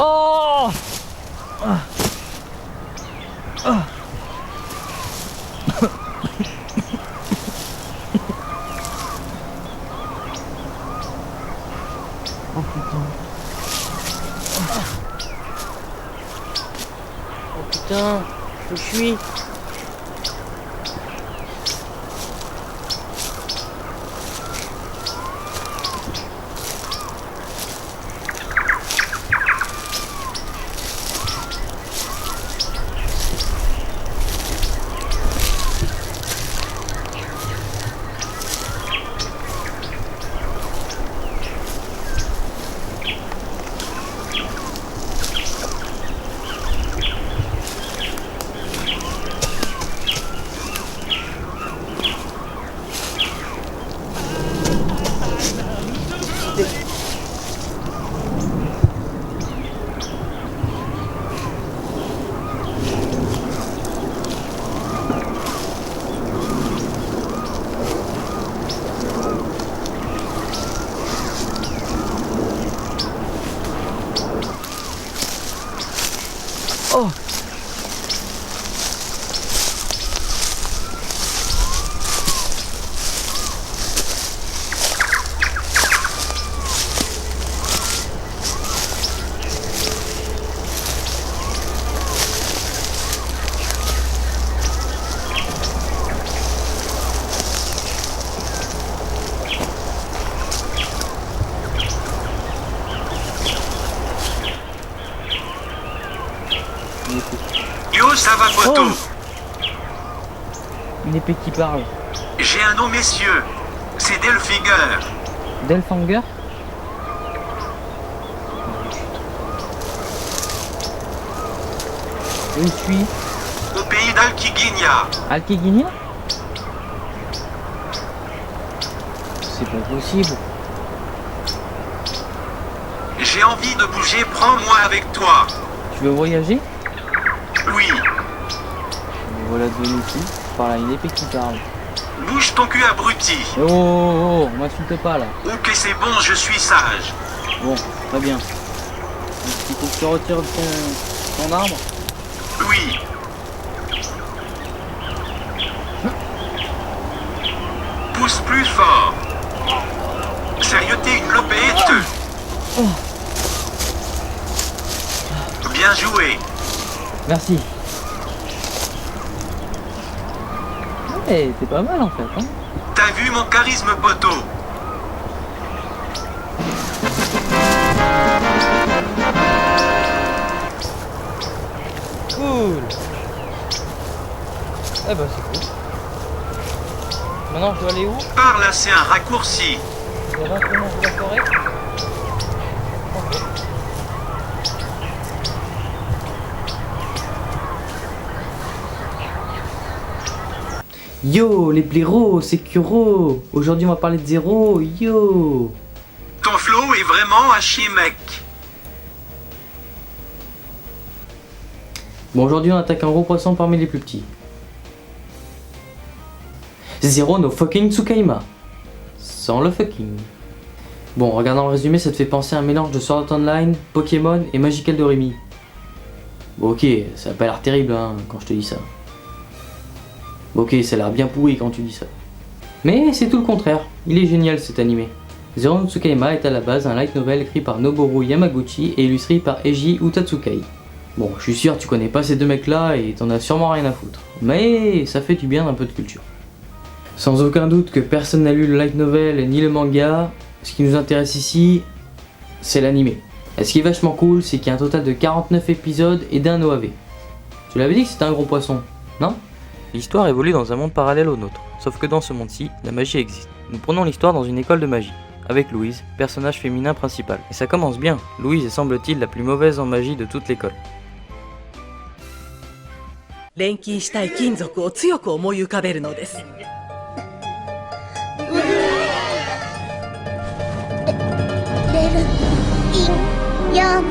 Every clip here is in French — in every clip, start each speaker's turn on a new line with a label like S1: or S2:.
S1: Oh ah. Ah. Oh putain. Oh putain, où je suis? Oh.
S2: Yo, ça va, poteau?
S1: Oh. Une épée qui parle.
S2: J'ai un nom, messieurs. C'est Delfinger.
S1: Delfanger? Où je suis?
S2: Au pays d'Alkiginia.
S1: Alkeginia? C'est pas possible.
S2: J'ai envie de bouger, prends-moi avec toi.
S1: Tu veux voyager?
S2: Oui,
S1: Me voilà devenu ici. Par là, une épée qui parle.
S2: bouge ton cul, abruti.
S1: Oh, oh, oh, on m'insulte pas là.
S2: Ok, c'est bon, je suis sage.
S1: Bon, très bien. Il faut que tu retires ton arbre.
S2: Oui. Pousse plus fort. Sérieux, t'es une lopette.
S1: Oh.
S2: Bien joué.
S1: Merci. Ouais, t'es pas mal en fait. Hein.
S2: T'as vu mon charisme, poteau?
S1: Cool. Eh ben c'est cool. Maintenant je dois aller où?
S2: Par là, c'est un raccourci.
S1: Je dois rentrer dans la forêt. Ok. Yo les blaireaux, c'est Kuro. Aujourd'hui on va parler de Zéro. Yo.
S2: Ton flow est vraiment à chier, mec.
S1: Bon, aujourd'hui on attaque un gros poisson parmi les plus petits. Zero no fucking Tsukaima. Sans le fucking. Bon, en regardant le résumé, ça te fait penser à un mélange de Sword Art Online, Pokémon et Magical Doremi. Bon, ok, ça a pas l'air terrible hein, quand je te dis ça. Bon, ok, ça a l'air bien pourri quand tu dis ça. Mais c'est tout le contraire, il est génial cet animé. Zero no Tsukaima est à la base un light novel écrit par Noboru Yamaguchi et illustré par Eiji Utatsukai. Bon, je suis sûr tu connais pas ces deux mecs là et t'en as sûrement rien à foutre. Mais ça fait du bien d'un peu de culture. Sans aucun doute que personne n'a lu le light novel ni le manga, ce qui nous intéresse ici, c'est l'animé. Et ce qui est vachement cool, c'est qu'il y a un total de 49 épisodes et d'un OAV. Tu l'avais dit que c'était un gros poisson, non? L'histoire évolue dans un monde parallèle au nôtre, sauf que dans ce monde-ci, la magie existe. Nous prenons l'histoire dans une école de magie, avec Louise, personnage féminin principal. Et ça commence bien, Louise est semble-t-il la plus mauvaise en magie de toute l'école.
S3: 錬金したい金属を強く思い浮かべるのです。
S4: レルインヤム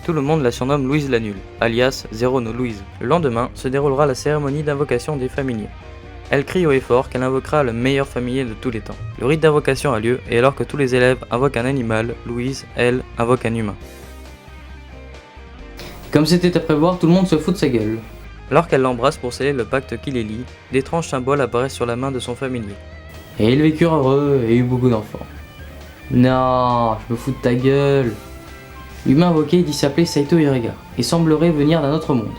S1: Tout le monde la surnomme Louise la Nulle, alias Zéro No Louise. Le lendemain se déroulera la cérémonie d'invocation des familiers. Elle crie haut et fort qu'elle invoquera le meilleur familier de tous les temps. Le rite d'invocation a lieu et alors que tous les élèves invoquent un animal, Louise, elle, invoque un humain. Comme c'était à prévoir, tout le monde se fout de sa gueule. Alors qu'elle l'embrasse pour sceller le pacte qui les lie, d'étranges symboles apparaissent sur la main de son familier. Et ils vécurent heureux et eurent beaucoup d'enfants. Non, je me fous de ta gueule. L'humain invoqué dit s'appeler Saito Irega et semblerait venir d'un autre monde.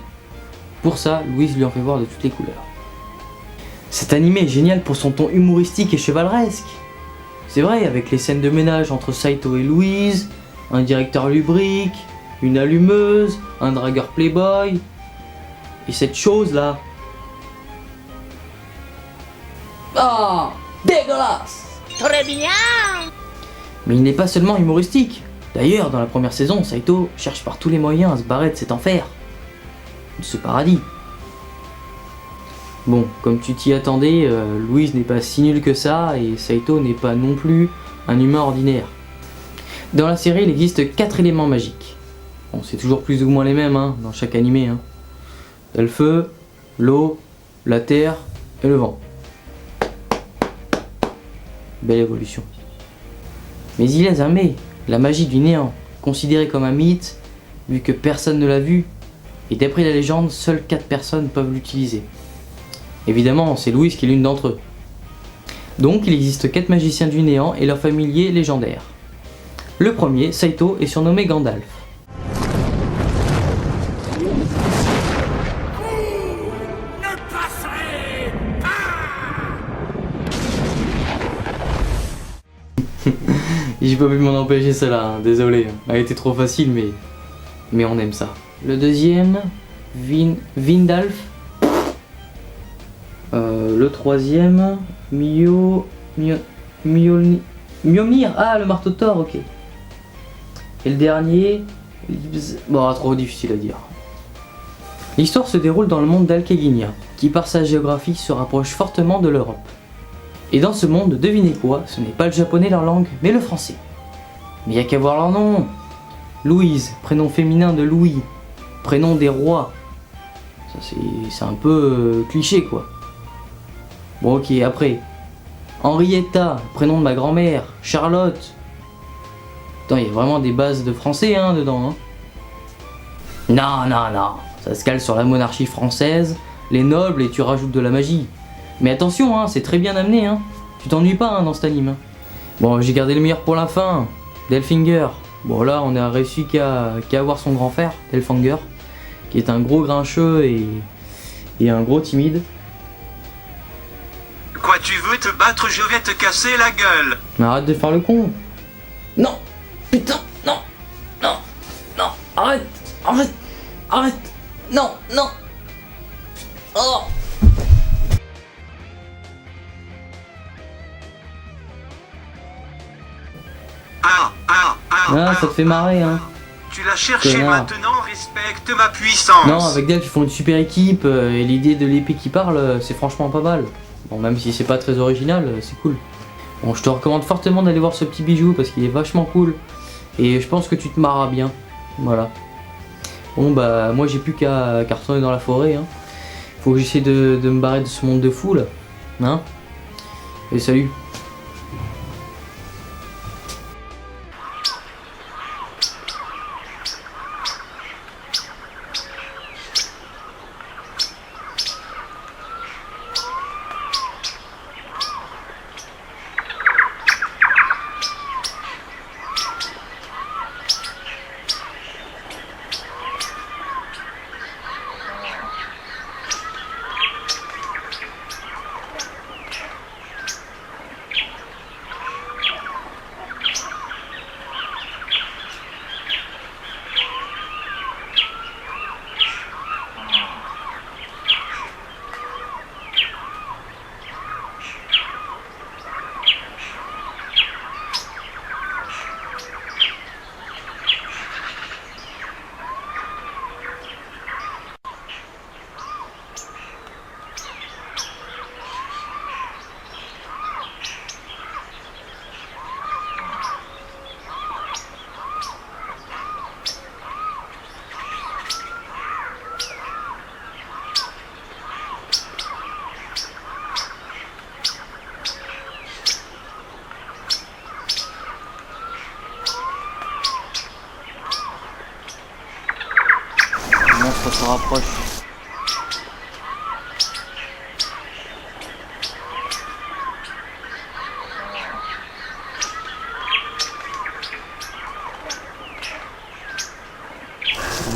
S1: Pour ça, Louise lui en fait voir de toutes les couleurs. Cet animé est génial pour son ton humoristique et chevaleresque. C'est vrai, avec les scènes de ménage entre Saito et Louise, un directeur lubrique, une allumeuse, un dragueur playboy, et cette chose là. Ah, dégueulasse!
S4: Très bien.
S1: Mais il n'est pas seulement humoristique. D'ailleurs, dans la première saison, Saito cherche par tous les moyens à se barrer de cet enfer, de ce paradis. Bon, comme tu t'y attendais, Louise n'est pas si nulle que ça, et Saito n'est pas non plus un humain ordinaire. Dans la série, il existe 4 éléments magiques. Bon, c'est toujours plus ou moins les mêmes, hein, dans chaque animé. Hein. T'as le feu, l'eau, la terre et le vent. Belle évolution. Mais il est armé. La magie du néant, considérée comme un mythe, vu que personne ne l'a vu, et d'après la légende, seules 4 personnes peuvent l'utiliser. Évidemment, c'est Louise qui est l'une d'entre eux. Donc, il existe 4 magiciens du néant et leurs familiers légendaires. Le premier, Saito, est surnommé Gandalf. J'ai pas pu m'en empêcher celle-là, hein, désolé. Elle était trop facile, mais on aime ça. Le deuxième, Vindalf. Le troisième, Mjolnir. Ah, le marteau de Thor, ok. Et le dernier, bon, trop difficile à dire. L'histoire se déroule dans le monde d'Alkeginia, qui par sa géographie se rapproche fortement de l'Europe. Et dans ce monde, devinez quoi, ce n'est pas le japonais leur langue, mais le français. Mais y a qu'à voir leur nom. Louise, prénom féminin de Louis, prénom des rois. Ça c'est un peu cliché quoi. Bon ok, après. Henrietta, prénom de ma grand-mère, Charlotte. Attends, il y a vraiment des bases de français hein, dedans. Hein. Non, ça se cale sur la monarchie française, les nobles et tu rajoutes de la magie. Mais attention, hein, c'est très bien amené, hein. Tu t'ennuies pas hein, dans cet anime. Hein. Bon, j'ai gardé le meilleur pour la fin. Delfinger. Bon là, on a réussi qu'à avoir son grand frère, Delfanger, qui est un gros grincheux et un gros timide.
S2: Quoi, tu veux te battre, je vais te casser la gueule.
S1: Mais arrête de faire le con. Non. Putain, non. Arrête. Non. Oh. Ah, ça te fait marrer, hein.
S2: Tu l'as cherché
S1: Connard.
S2: maintenant, respecte ma puissance.
S1: Non, avec Delph, ils font une super équipe, et l'idée de l'épée qui parle, c'est franchement pas mal. Bon, même si c'est pas très original, c'est cool. Bon, je te recommande fortement d'aller voir ce petit bijou, parce qu'il est vachement cool. Et je pense que tu te marras bien. Voilà. Bon, bah, moi j'ai plus qu'à retourner dans la forêt, hein. Faut que j'essaie de me barrer de ce monde de fou, là. Hein. Et salut.
S5: rapproche.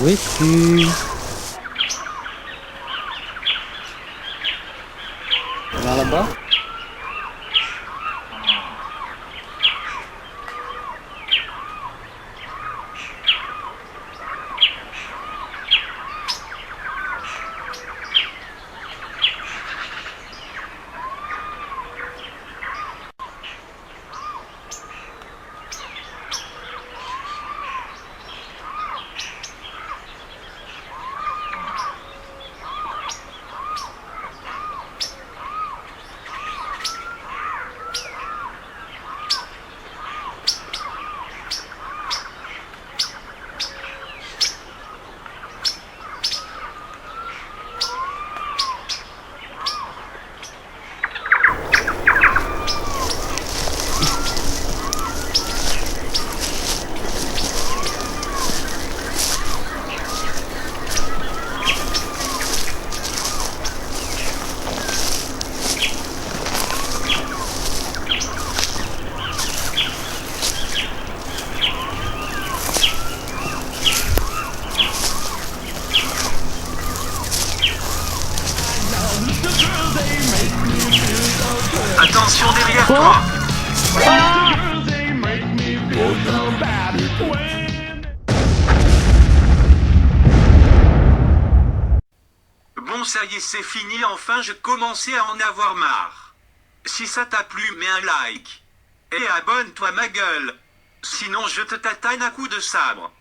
S1: Où es-tu?
S5: Vers là-bas.
S2: Attention derrière toi. Bon, ça y est, c'est fini, enfin je commençais à en avoir marre. Si ça t'a plu, mets un like. Et abonne-toi ma gueule. Sinon je te tatane à coups de sabre.